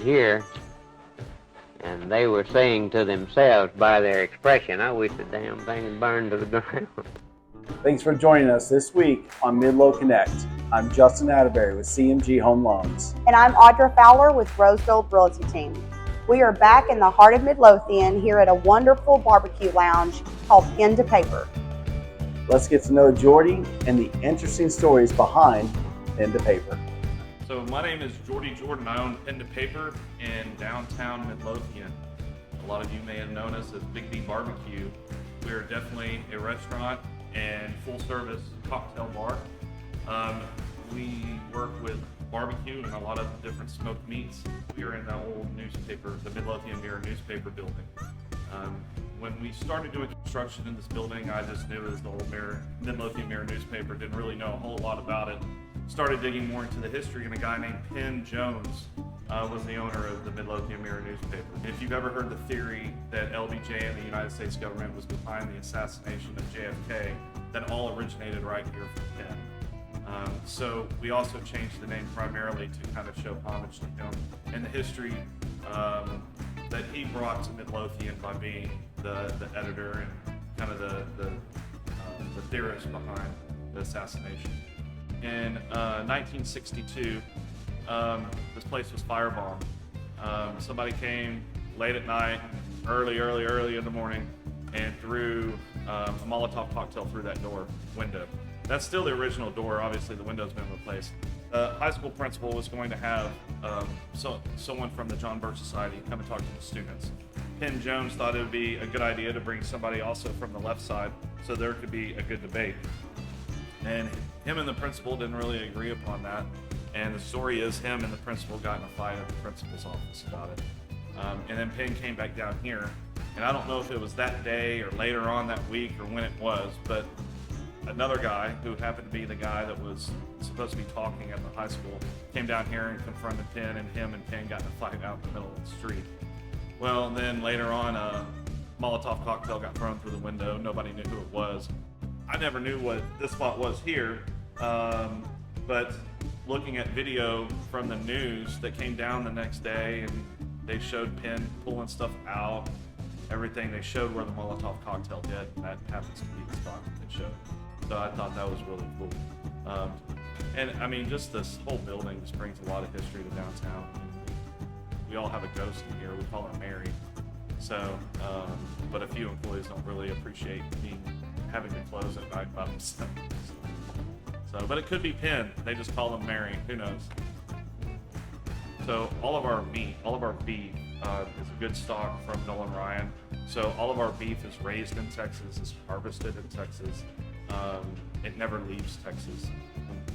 here, and they were saying to themselves by their expression, I wish the damn thing had burned to the ground. Thanks for joining us this week on MidloConnect. I'm Justin Atterbury with CMG Home Loans. And I'm Audra Fowler with Rose Gold Realty Team. We are back in the heart of Midlothian here at a wonderful barbecue lounge called Penn To Paper. Let's get to know Jordy and the interesting stories behind Penn To Paper. So my name is Jordy Jordan. I own Penn To Paper in downtown Midlothian. A lot of you may have known us as Big B Barbecue. We are definitely a restaurant and full service cocktail bar. We work with barbecue and a lot of different smoked meats. We are in the old newspaper, the Midlothian Mirror newspaper building. When we started doing construction in this building, I just knew it was the old Midlothian Mirror newspaper, didn't really know a whole lot about it. Started digging more into the history, and a guy named Penn Jones was the owner of the Midlothian Mirror newspaper. If you've ever heard the theory that LBJ and the United States government was behind the assassination of JFK, that all originated right here from Penn. So we also changed the name primarily to kind of show homage to him and the history that he brought to Midlothian by being the editor and kind of the theorist behind the assassination. In 1962, this place was firebombed. Somebody came late at night, early in the morning, and threw a Molotov cocktail through that window. That's still the original door. Obviously, the window's been replaced. The high school principal was going to have someone from the John Birch Society come and talk to the students. Penn Jones thought it would be a good idea to bring somebody also from the left side so there could be a good debate. And him and the principal didn't really agree upon that. And the story is him and the principal got in a fight at the principal's office about it. And then Penn came back down here. And I don't know if it was that day or later on that week or when it was, but another guy who happened to be the guy that was supposed to be talking at the high school came down here and confronted Penn, and him and Penn got in a fight out in the middle of the street. Well, then later on, a Molotov cocktail got thrown through the window. Nobody knew who it was. I never knew what this spot was here, but looking at video from the news that came down the next day, and they showed Penn pulling stuff out, everything. They showed where the Molotov cocktail hit, and that happens to be the spot that they showed. So I thought that was really cool. And I mean, just this whole building just brings a lot of history to downtown. We all have a ghost in here. We call her Mary. So, but a few employees don't really appreciate having to close at night by themselves. So, but it could be Penn. They just call them Mary. Who knows? So all of our meat, all of our beef is a good stock from Nolan Ryan. So all of our beef is raised in Texas, is harvested in Texas. It never leaves Texas.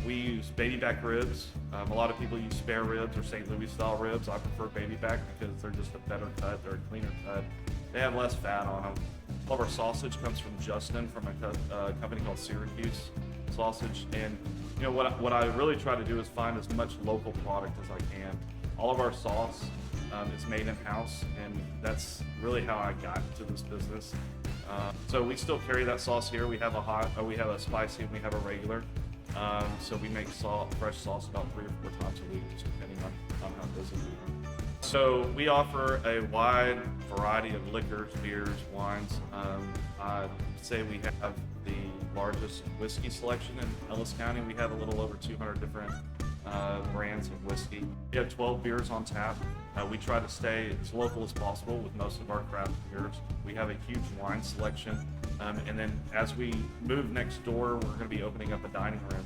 We use baby back ribs. A lot of people use spare ribs or St. Louis style ribs. I prefer baby back because they're just a better cut, they're a cleaner cut. They have less fat on them. All of our sausage comes from Justin, from a company called Syracuse Sausage. And you know what I really try to do is find as much local product as I can. All of our sauce is made in-house, and that's really how I got into this business. So we still carry that sauce here. We have a hot, we have a spicy, and we have a regular. So we make fresh sauce about 3 or 4 times a week, just depending on how busy we are. So we offer a wide variety of liquors, beers, wines. I'd say we have the largest whiskey selection in Ellis County. We have a little over 200 different brands of whiskey. We have 12 beers on tap. We try to stay as local as possible with most of our craft beers. We have a huge wine selection. And then as we move next door, we're going to be opening up a dining room.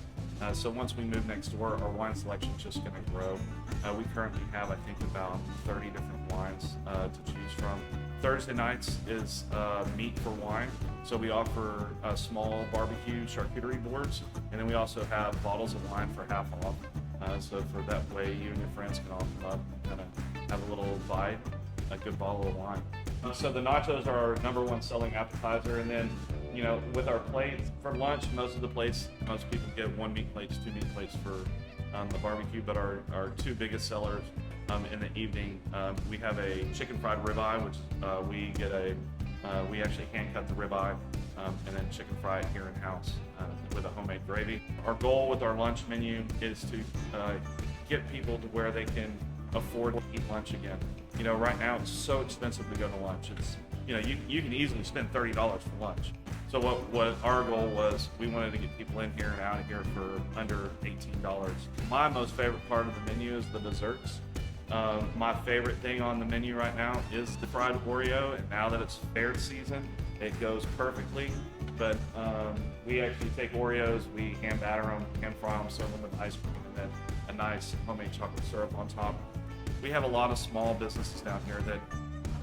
So once we move next door, our wine selection is just going to grow. We currently have, I think, about 30 different wines to choose from. Thursday nights is meat for wine. So we offer small barbecue charcuterie boards, and then we also have bottles of wine for half off. So for that way, you and your friends can all come up and kind of have a little bite, a good bottle of wine. So the nachos are our #1 selling appetizer, and then, you know, with our plates for lunch, most people get 1 meat plates, 2 meat plates for the barbecue, but our 2 biggest sellers in the evening, we have a chicken fried ribeye, which we actually hand cut the ribeye and then chicken fry it here in house with a homemade gravy. Our goal with our lunch menu is to get people to where they can afford to eat lunch again. You know, right now it's so expensive to go to lunch. It's, you know, you can easily spend $30 for lunch. So what our goal was, we wanted to get people in here and out of here for under $18. My most favorite part of the menu is the desserts. My favorite thing on the menu right now is the fried Oreo, and now that it's fair season, it goes perfectly. But we actually take Oreos, we hand batter them, hand fry them, serve them with ice cream, and then a nice homemade chocolate syrup on top. We have a lot of small businesses down here that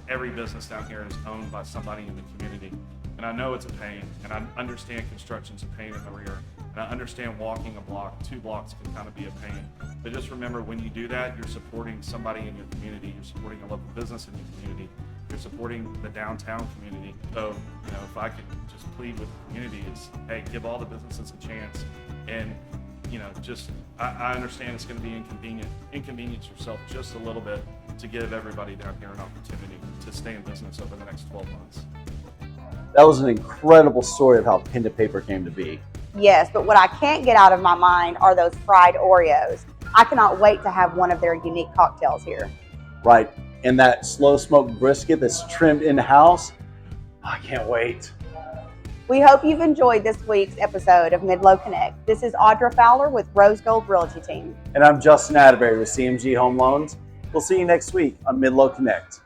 every business down here is owned by somebody in the community. And I know it's a pain, and I understand construction's a pain in the rear, and I understand walking a block, 2 blocks can kind of be a pain. But just remember, when you do that, you're supporting somebody in your community, you're supporting a local business in your community, you're supporting the downtown community. So, you know, if I could just plead with the community, it's, hey, give all the businesses a chance. And, you know, just, I understand it's gonna be inconvenience yourself just a little bit to give everybody down here an opportunity to stay in business over the next 12 months. That was an incredible story of how Penn To Paper came to be. Yes, but what I can't get out of my mind are those fried Oreos. I cannot wait to have one of their unique cocktails here. Right, and that slow smoked brisket that's trimmed in-house. I can't wait. We hope you've enjoyed this week's episode of MidloConnect. This is Audra Fowler with Rose Gold Realty Team. And I'm Justin Atterbury with CMG Home Loans. We'll see you next week on MidloConnect.